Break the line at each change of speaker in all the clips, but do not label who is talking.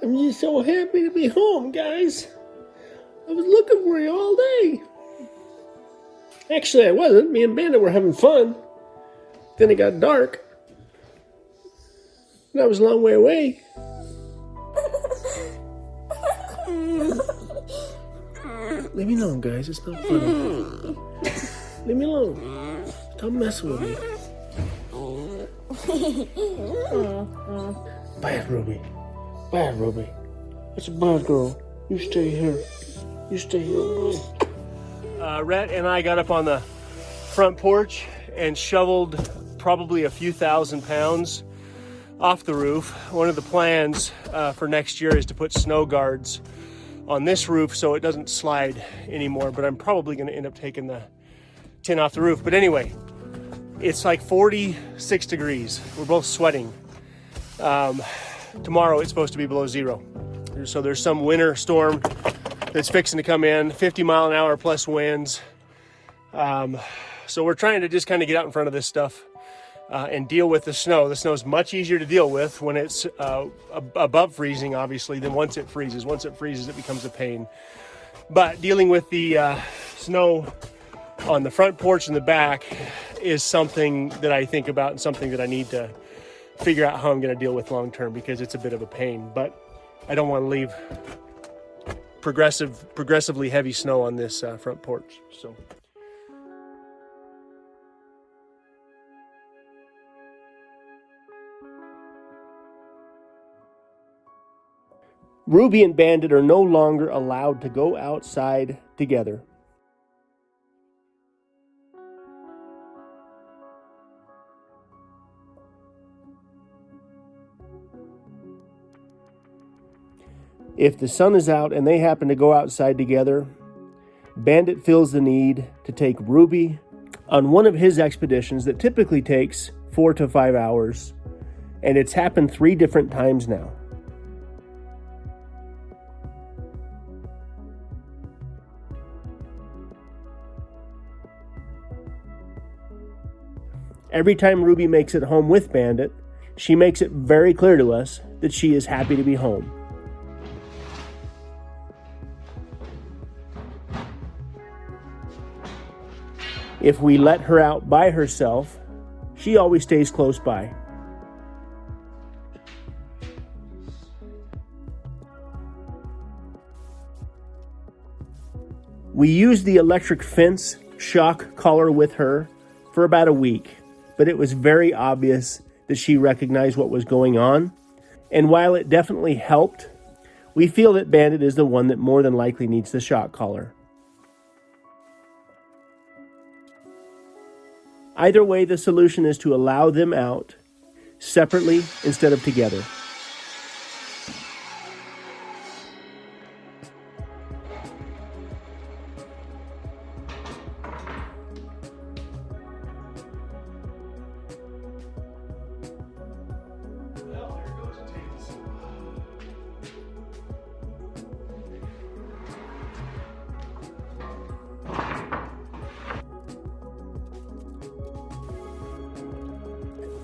I'm just so happy to be home, guys. I was looking for you all day. Actually, I wasn't. Me and Bandit were having fun. Then it got dark. And I was a long way away. Leave me alone, guys. It's not funny. Leave me alone. Stop messing with me. Bad Ruby. Bad Ruby. That's a bad girl. You stay here. You stay here. Rhett and I got up on the front porch and shoveled probably a few thousand pounds off the roof. One of the plans for next year is to put snow guards on this roof so it doesn't slide anymore, but I'm probably going to end up taking the tin off the roof. But anyway, it's like 46 degrees. We're both sweating. Tomorrow it's supposed to be below zero. So there's some winter storm that's fixing to come in, 50 mile an hour plus winds. So we're trying to just kind of get out in front of this stuff and deal with the snow. The snow is much easier to deal with when it's above freezing, obviously, than once it freezes. Once it freezes, it becomes a pain. But dealing with the snow on the front porch and the back is something that I think about and something that I need to figure out how I'm going to deal with long term, because it's a bit of a pain. But I don't want to leave progressively heavy snow on this front porch. So. Ruby and Bandit are no longer allowed to go outside together. If the sun is out and they happen to go outside together, Bandit feels the need to take Ruby on one of his expeditions that typically takes 4 to 5 hours, and it's happened 3 different times now. Every time Ruby makes it home with Bandit, she makes it very clear to us that she is happy to be home. If we let her out by herself, she always stays close by. We used the electric fence shock collar with her for about a week, but it was very obvious that she recognized what was going on. And while it definitely helped, we feel that Bandit is the one that more than likely needs the shock collar. Either way, the solution is to allow them out separately instead of together.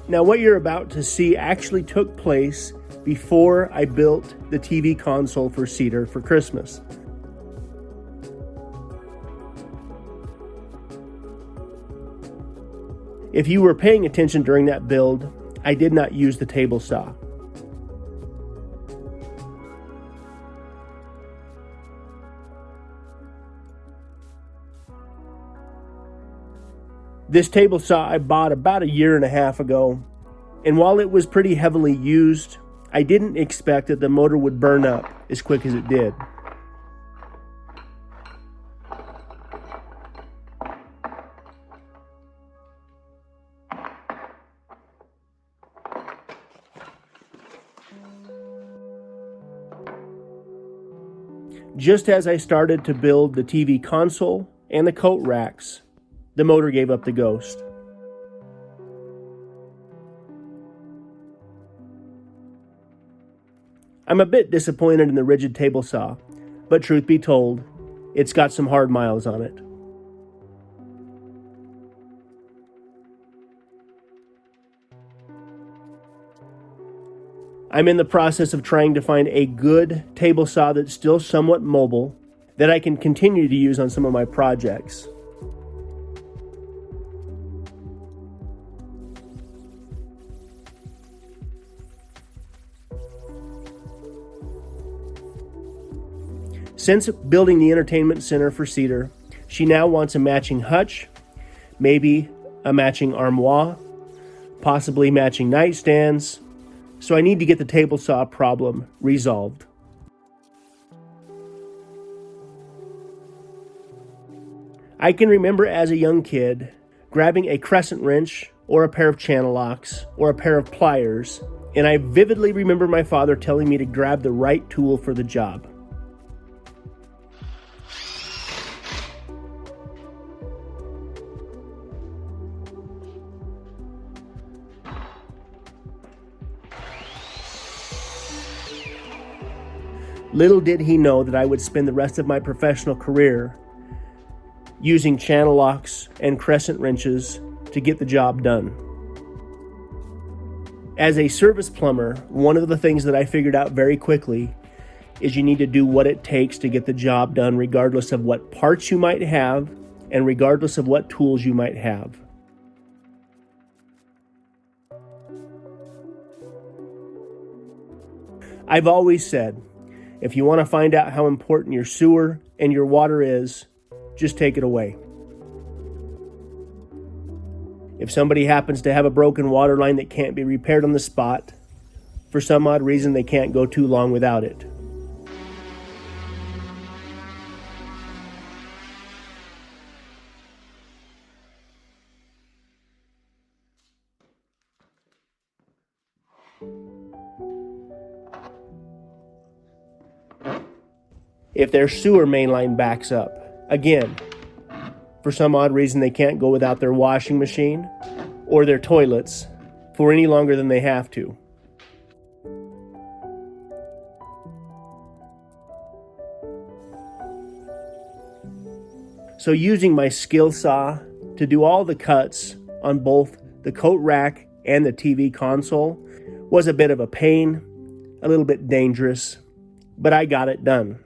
Now, what you're about to see actually took place before I built the TV console for Cedar for Christmas. If you were paying attention during that build, I did not use the table saw. This table saw I bought about 1.5 years ago, and while it was pretty heavily used, I didn't expect that the motor would burn up as quick as it did. Just as I started to build the TV console and the coat racks, the motor gave up the ghost. I'm a bit disappointed in the rigid table saw, but truth be told, it's got some hard miles on it. I'm in the process of trying to find a good table saw that's still somewhat mobile that I can continue to use on some of my projects. Since building the entertainment center for Cedar, she now wants a matching hutch, maybe a matching armoire, possibly matching nightstands, so I need to get the table saw problem resolved. I can remember as a young kid grabbing a crescent wrench or a pair of channel locks or a pair of pliers, and I vividly remember my father telling me to grab the right tool for the job. Little did he know that I would spend the rest of my professional career using channel locks and crescent wrenches to get the job done. As a service plumber, one of the things that I figured out very quickly is you need to do what it takes to get the job done, regardless of what parts you might have and regardless of what tools you might have. I've always said, if you want to find out how important your sewer and your water is, just take it away. If somebody happens to have a broken water line that can't be repaired on the spot, for some odd reason they can't go too long without it. If their sewer main line backs up, again, for some odd reason they can't go without their washing machine or their toilets for any longer than they have to. So using my skill saw to do all the cuts on both the coat rack and the TV console was a bit of a pain, a little bit dangerous, but I got it done.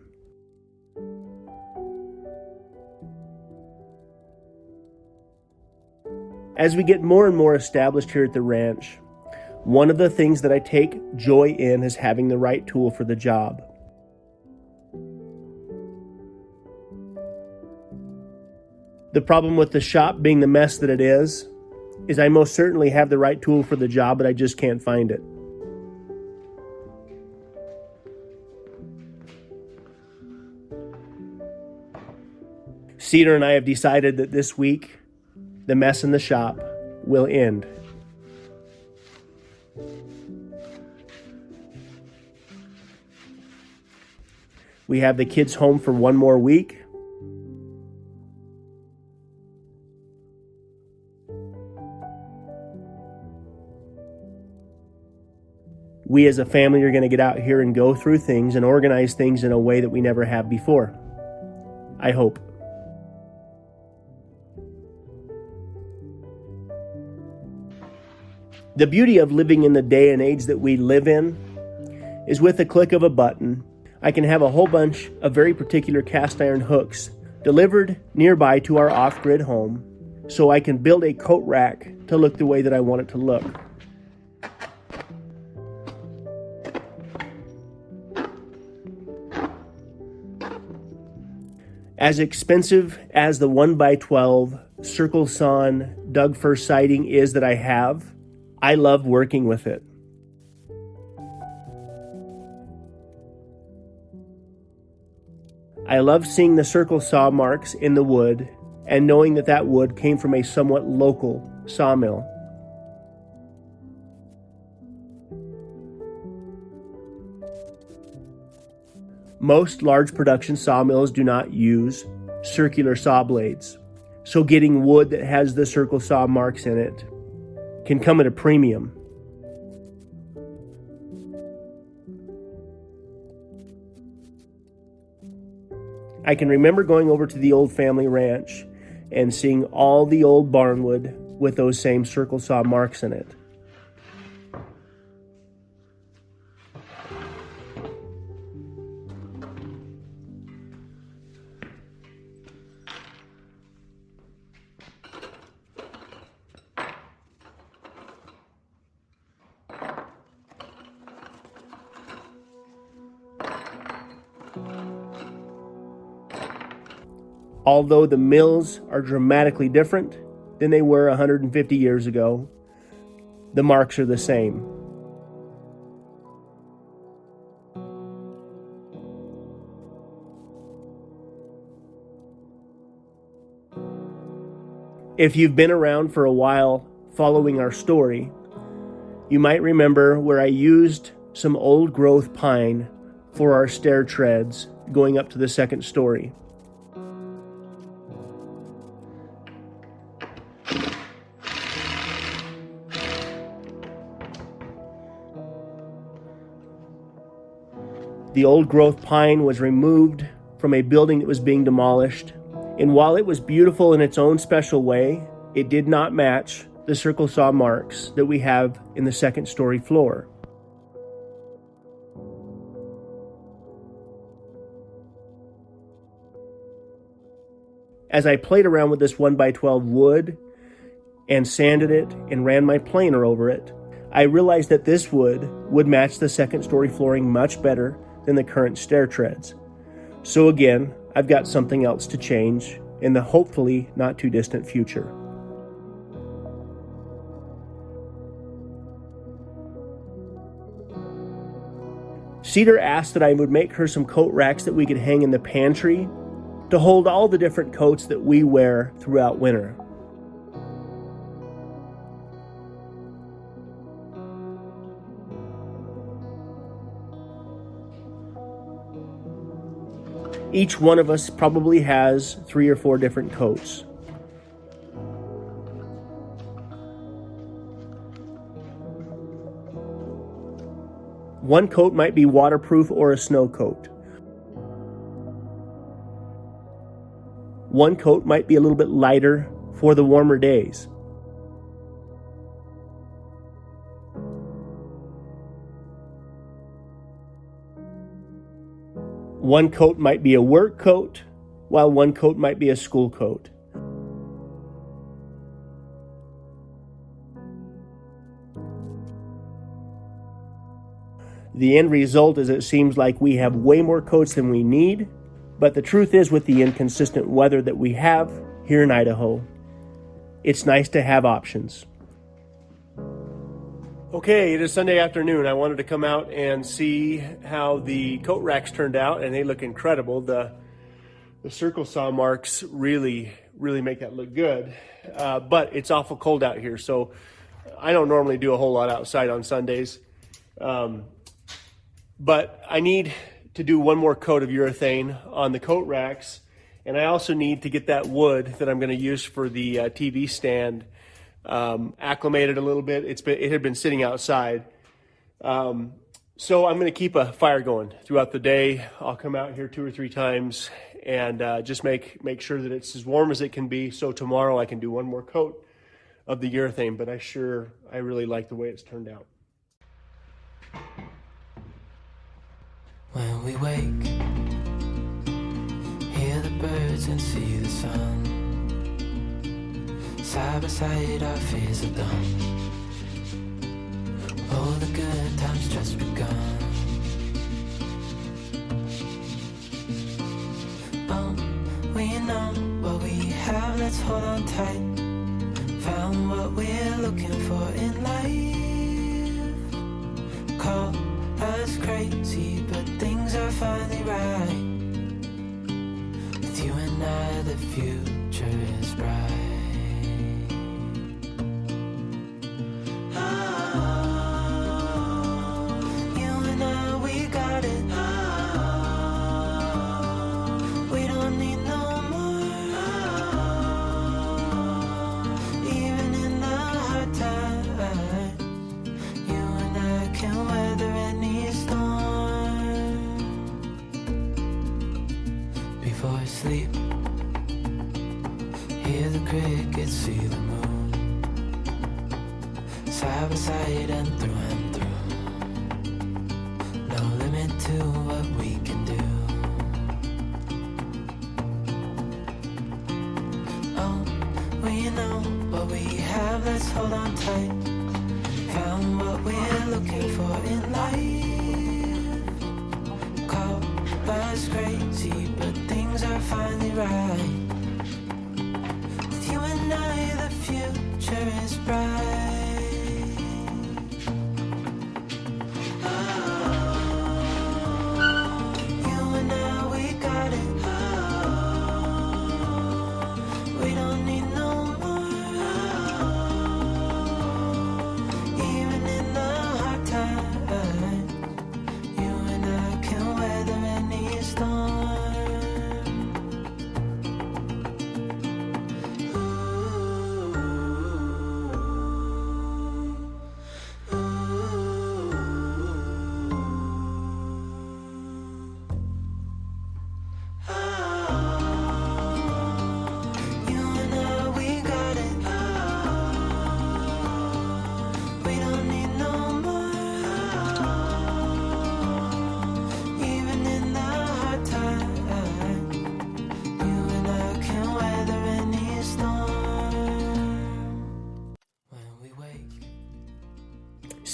As we get more and more established here at the ranch, one of the things that I take joy in is having the right tool for the job. The problem with the shop being the mess that it is I most certainly have the right tool for the job, but I just can't find it. Cedar and I have decided that this week, the mess in the shop will end. We have the kids home for one more week. We as a family are going to get out here and go through things and organize things in a way that we never have before. I hope. The beauty of living in the day and age that we live in is with the click of a button, I can have a whole bunch of very particular cast iron hooks delivered nearby to our off-grid home so I can build a coat rack to look the way that I want it to look. As expensive as the 1x12 circle sawn Doug fir siding is that I have, I love working with it. I love seeing the circle saw marks in the wood and knowing that that wood came from a somewhat local sawmill. Most large production sawmills do not use circular saw blades, so getting wood that has the circle saw marks in it can come at a premium. I can remember going over to the old family ranch and seeing all the old barnwood with those same circle saw marks in it. Although the mills are dramatically different than they were 150 years ago, the marks are the same. If you've been around for a while following our story, you might remember where I used some old growth pine for our stair treads going up to the second story. The old growth pine was removed from a building that was being demolished, and while it was beautiful in its own special way, it did not match the circle saw marks that we have in the second story floor. As I played around with this 1x12 wood and sanded it and ran my planer over it, I realized that this wood would match the second story flooring much better than the current stair treads. So again, I've got something else to change in the hopefully not too distant future. Cedar asked that I would make her some coat racks that we could hang in the pantry to hold all the different coats that we wear throughout winter. Each one of us probably has 3 or 4 different coats. One coat might be waterproof or a snow coat. One coat might be a little bit lighter for the warmer days. One coat might be a work coat, while one coat might be a school coat. The end result is it seems like we have way more coats than we need, but the truth is, with the inconsistent weather that we have here in Idaho, it's nice to have options. Okay, it is Sunday afternoon. I wanted to come out and see how the coat racks turned out, and they look incredible. The circle saw marks really make that look good, but it's awful cold out here, so I don't normally do a whole lot outside on Sundays. But I need to do one more coat of urethane on the coat racks, and I also need to get that wood that I'm going to use for the TV stand acclimated a little bit. It had been sitting outside, so I'm going to keep a fire going throughout the day. I'll come out here 2 or 3 times and just make sure that it's as warm as it can be, so tomorrow I can do one more coat of the urethane. But I really like the way it's turned out.
When we wake, hear the birds and see the sun. Side by side our fears are done. All the good times just begun. We know what we have, let's hold on tight. Found what we're looking for in life. Call us crazy, but things are finally right. With you and I, the future is bright. Before I sleep, hear the crickets, see the moon. Side by side and through. No limit to what we can do. Oh, we know what we have, let's hold on tight. Found what we're looking for in life. Call us crazy, but things are finally right.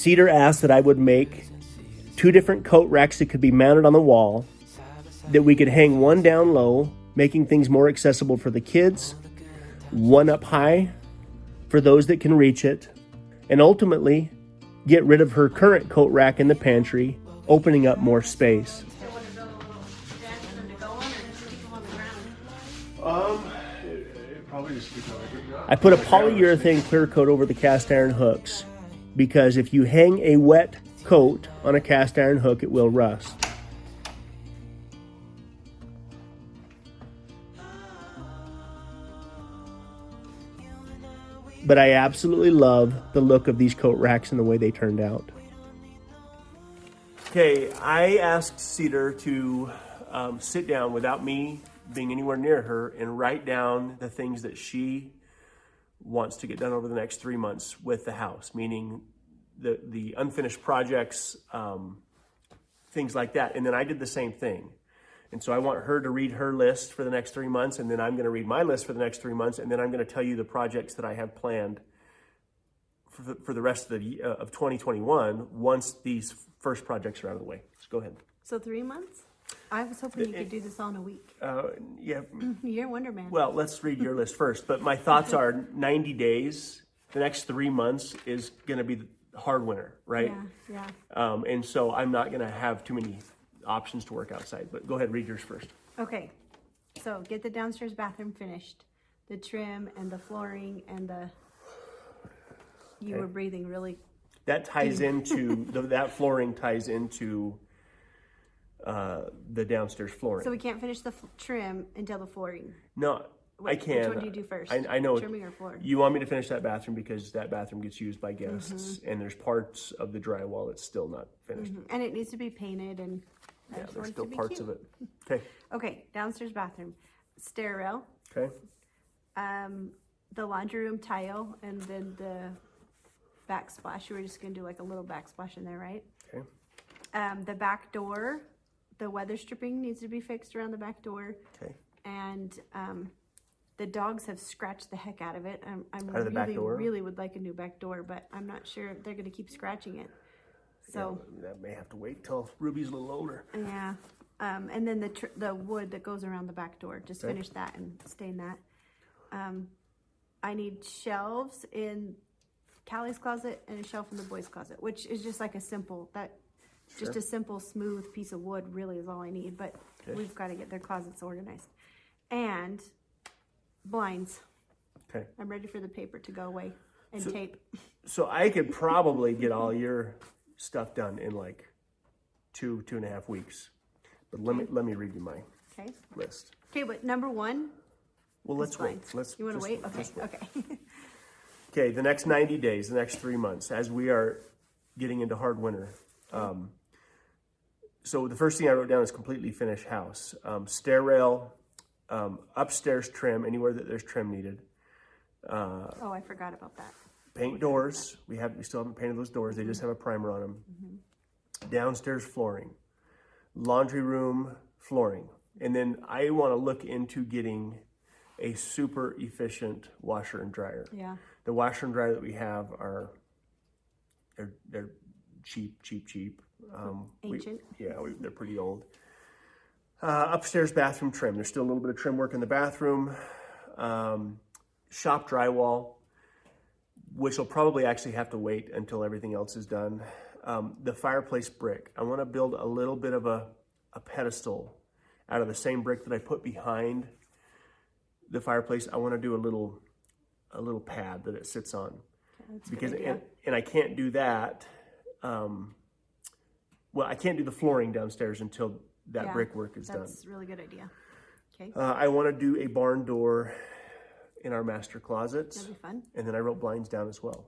Cedar asked that I would make 2 different coat racks that could be mounted on the wall, that we could hang one down low, making things more accessible for the kids, one up high for those that can reach it, and ultimately get rid of her current coat rack in the pantry, opening up more space. Probably just keep I put a polyurethane clear coat over the cast iron hooks because if you hang a wet coat on a cast iron hook, it will rust. But I absolutely love the look of these coat racks and the way they turned out. Okay, I asked Cedar to sit down without me being anywhere near her and write down the things that she wants to get done over the next 3 months with the house, meaning the unfinished projects, things like that. And then I did the same thing. And so I want her to read her list for the next 3 months, and then I'm going to read my list for the next 3 months, and then I'm going to tell you the projects that I have planned for the rest of 2021 once these first projects are out of the way. So go ahead.
So 3 months? I was hoping you could do this all in a week.
Yeah.
You're Wonder Man.
Well, let's read your list first. But my thoughts are 90 days. The next 3 months is going to be the hard winter, right?
Yeah.
And so I'm not going to have too many options to work outside. But go ahead, read yours first.
Okay. So get the downstairs bathroom finished. The trim and the flooring and the... You were breathing really...
That ties into... that flooring ties into... the downstairs flooring.
So we can't finish the trim until the flooring.
No, I can.
Which one do you do first?
I know.
Trimming or flooring?
You want me to finish that bathroom because that bathroom gets used by guests, and there's parts of the drywall that's still not finished.
And it needs to be painted, and
Yeah, there's still parts of it. Okay.
Okay, downstairs bathroom, stair rail,
Okay.
the laundry room tile, and then the backsplash. You were just gonna do like a little backsplash in there, right?
Okay.
The back door, the weather stripping needs to be fixed around the back door.
Okay.
And the dogs have scratched the heck out of it.
Out of the back door?
really would like a new back door, but I'm not sure if they're going to keep scratching it. So
Yeah, that may have to wait till Ruby's a little older.
yeah, and then the wood that goes around the back door, just
Okay.
finish that and stain that. I need shelves in Callie's closet and a shelf in the boys' closet, which is just like a simple Just a simple, smooth piece of wood really is all I need, but
Okay.
we've got to get their closets organized. And blinds.
Okay.
I'm ready for the paper to go away and
So-
tape.
So I could probably get all your stuff done in like 2.5 weeks. But let me read you my
Okay.
list.
Okay, but number one.
Well, let's wait.
Blinds. You want to wait? Okay.
just wait.
Okay.
Okay, the next 90 days, the next 3 months, as we are getting into hard winter. So the first thing I wrote down is completely finished house. Stair rail, upstairs trim, anywhere that there's trim needed.
Oh, I forgot about that.
Paint doors. We still haven't painted those doors. They just have a primer on them. Downstairs flooring. Laundry room flooring. And then I want to look into getting a super efficient washer and dryer.
Yeah.
The washer and dryer that we have they're cheap.
Ancient.
They're pretty old. Upstairs bathroom trim. There's still a little bit of trim work in the bathroom. Shop drywall, which will probably actually have to wait until everything else is done. The fireplace brick. I want to build a little bit of a pedestal out of the same brick that I put behind the fireplace. I want to do a little pad that it sits on.
That's a
Because
good idea.
and I can't do that. I can't do the flooring downstairs until that
Yeah,
brickwork is done.
That's a really good idea. Okay.
I want to do a barn door in our master closets.
That'd be fun.
And then I wrote blinds down as well.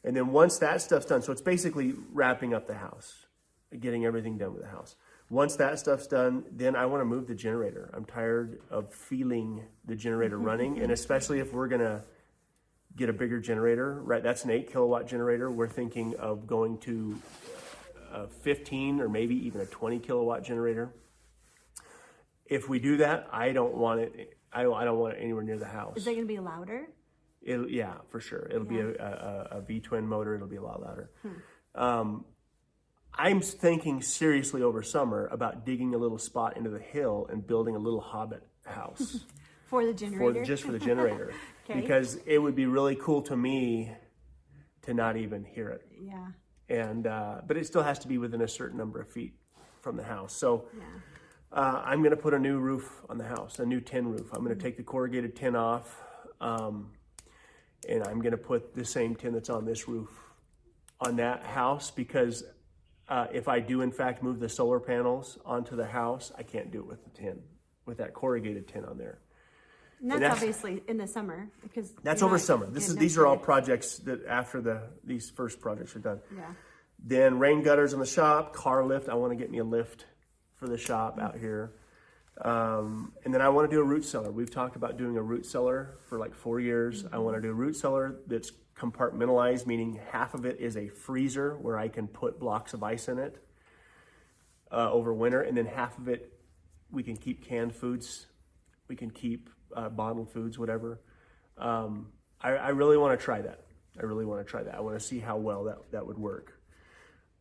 And then once that stuff's done, so it's basically wrapping up the house, getting everything done with the house. Once that stuff's done, then I want to move the generator. I'm tired of feeling the generator running, and especially if we're going to get a bigger generator, right? That's an 8 kilowatt generator. We're thinking of going to a 15 or maybe even a 20 kilowatt generator. If we do that, I don't want it. I don't want it anywhere near the house.
Is it going to be louder?
Yeah, for sure. It'll be a V-twin motor. It'll be a lot louder. I'm thinking seriously over summer about digging a little spot into the hill and building a little hobbit house
For the generator?
just for the generator.
Okay.
Because it would be really cool to me to not even hear it.
Yeah.
And but it still has to be within a certain number of feet from the house. So I'm going to put a new roof on the house, a new tin roof. I'm going to take the corrugated tin off, and I'm going to put the same tin that's on this roof on that house, because if I do in fact move the solar panels onto the house, I can't do it with the tin, with that corrugated tin on there.
And that's obviously in the summer, because
that's
you're
over
not
summer.
getting
These are all
updated.
projects that after these first projects are done.
Yeah.
Then rain gutters in the shop, car lift. I want to get me a lift for the shop out here. And then I want to do a root cellar. We've talked about doing a root cellar for like 4 years. I want to do a root cellar that's compartmentalized, meaning half of it is a freezer where I can put blocks of ice in it over winter, and then half of it we can keep canned foods, we can keep bottled foods, whatever. I really want to try that. I want to see how well that would work.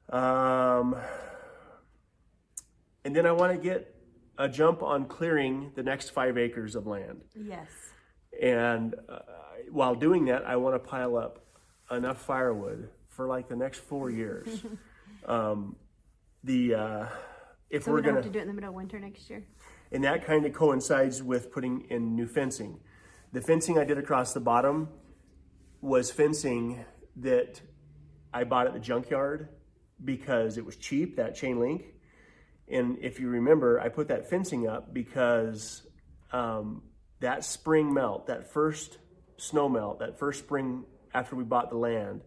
And then I want to get a jump on clearing the next 5 acres of land.
Yes.
And while doing that, I want to pile up enough firewood for like the next 4 years. If
So
we're
we don't
gonna,
have to do it in the middle of winter next year?
and that kind of coincides with putting in new fencing. The fencing I did across the bottom was fencing that I bought at the junkyard because it was cheap, that chain link. And if you remember, I put that fencing up because that spring melt, that first snow melt, that first spring after we bought the land,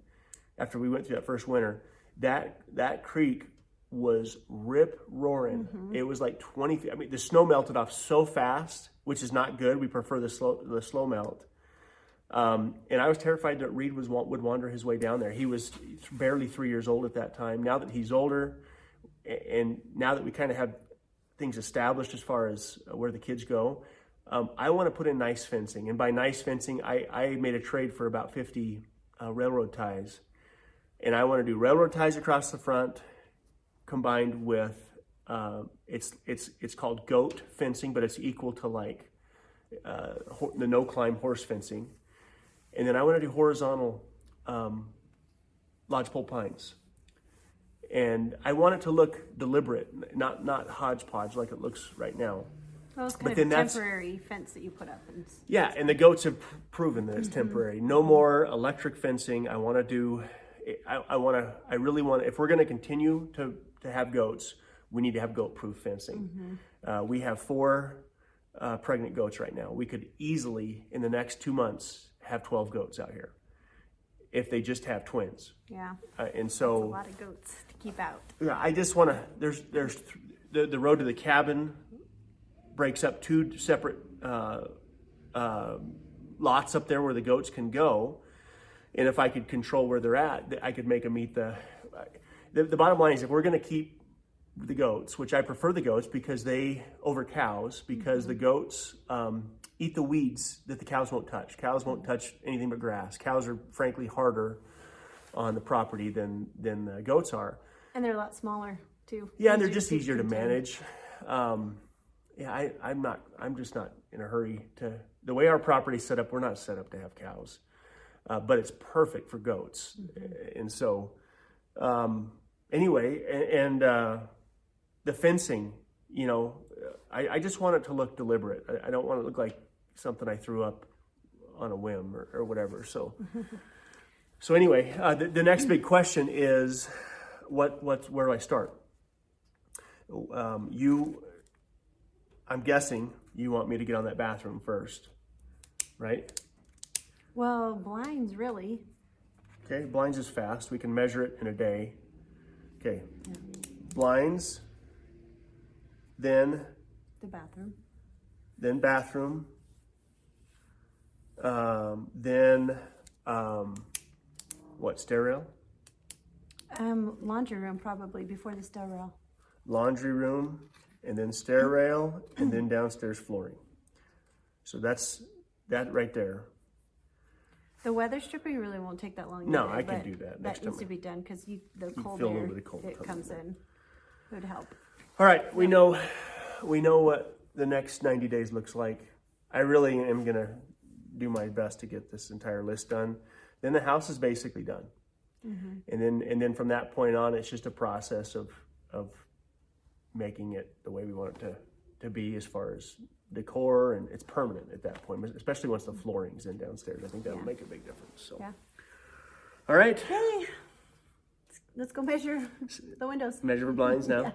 after we went through that first winter, that creek was rip roaring. It was like 20 feet. I mean, the snow melted off so fast, which is not good. We prefer the slow melt. And I was terrified that Reed would wander his way down there. He was barely 3 years old at that time. Now that he's older, and now that we kind of have things established as far as where the kids go, I want to put in nice fencing. And by nice fencing, I made a trade for about 50 railroad ties. And I want to do railroad ties across the front, combined with, it's called goat fencing, but it's equal to like the no-climb horse fencing. And then I want to do horizontal lodgepole pines. And I want it to look deliberate, not hodgepodge like it looks right now.
Well, it's
But
kind
then
of
that's-
temporary fence that you put up. And
Yeah, and the goats have proven that it's temporary. No more electric fencing. I want to do, I really want, if we're going to continue to have goats, we need to have goat-proof fencing. We have 4 pregnant goats right now. We could easily, in the next 2 months, have 12 goats out here if they just have twins.
yeah,
And
a
so,
lot of goats to keep out.
yeah, I just want to, there's the road to the cabin breaks up 2 separate lots up there where the goats can go. And if I could control where they're at, I could make them eat the bottom line is, if we're going to keep the goats, which I prefer the goats because they over cows, because the goats eat the weeds that the cows won't touch. Cows won't touch anything but grass. Cows are frankly harder on the property than the goats are.
And they're a lot smaller too.
Yeah, and they're
Easier
just
to
easier to
contain.
manage. Yeah, I'm just not in a hurry to, the way our property's set up, we're not set up to have cows. But it's perfect for goats. And so, anyway, and the fencing, you know, I just want it to look deliberate. I don't want it to look like something I threw up on a whim or whatever. So, so anyway, the next big question is, where do I start? I'm guessing you want me to get on that bathroom first, right?
Well, blinds really.
Okay, blinds is fast. We can measure it in a day. Okay, blinds, then
The bathroom.
bathroom, then what, stair rail?
Laundry room probably before the stair rail.
Laundry room, and then stair rail, and then downstairs flooring. So that's that right there.
The weather stripping really won't take that long.
No,
either,
I can
but
do that
That
next
needs
time.
to be done because the cold
feel a
air
little bit of cold
it
comes
comes in. It would help.
All right, we know what the next 90 days looks like. I really am gonna do my best to get this entire list done. Then the house is basically done, and then from that point on, it's just a process of making it the way we want it to be as far as decor, and it's permanent at that point, especially once the flooring's in downstairs. I think that'll make a big difference. So,
Yeah.
all right,
Okay. Let's go measure the windows.
measure for blinds now.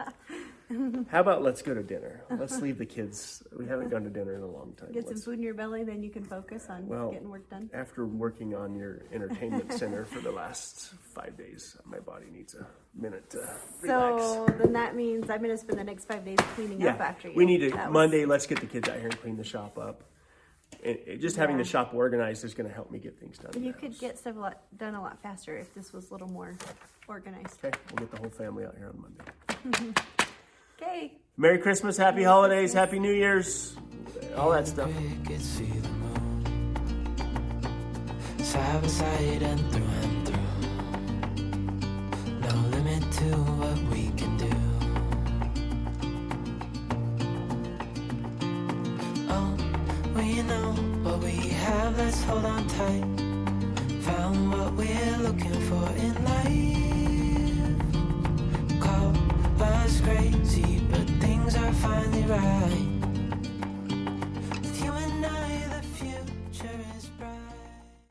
How about let's go to dinner? Let's leave the kids. We haven't gone to dinner in a long time.
Get some food in your belly, then you can focus on getting work done.
After working on your entertainment center for the last 5 days, my body needs a minute to relax.
So then that means I'm going to spend the next 5 days cleaning up after you.
We need to,
That was-
Monday, let's get the kids out here and clean the shop up. Just having the shop organized is going to help me get things done. in
You
the
could
house.
get stuff done a lot faster if this was a little more organized.
Okay, we'll get the whole family out here on Monday.
Okay.
Merry Christmas, Happy Holidays, Happy New Year's, all that stuff.
Crickets see the moon, side by side and through. No limit to what we can do. Oh, we know what we have, let's hold on tight. Found what we're looking for in life.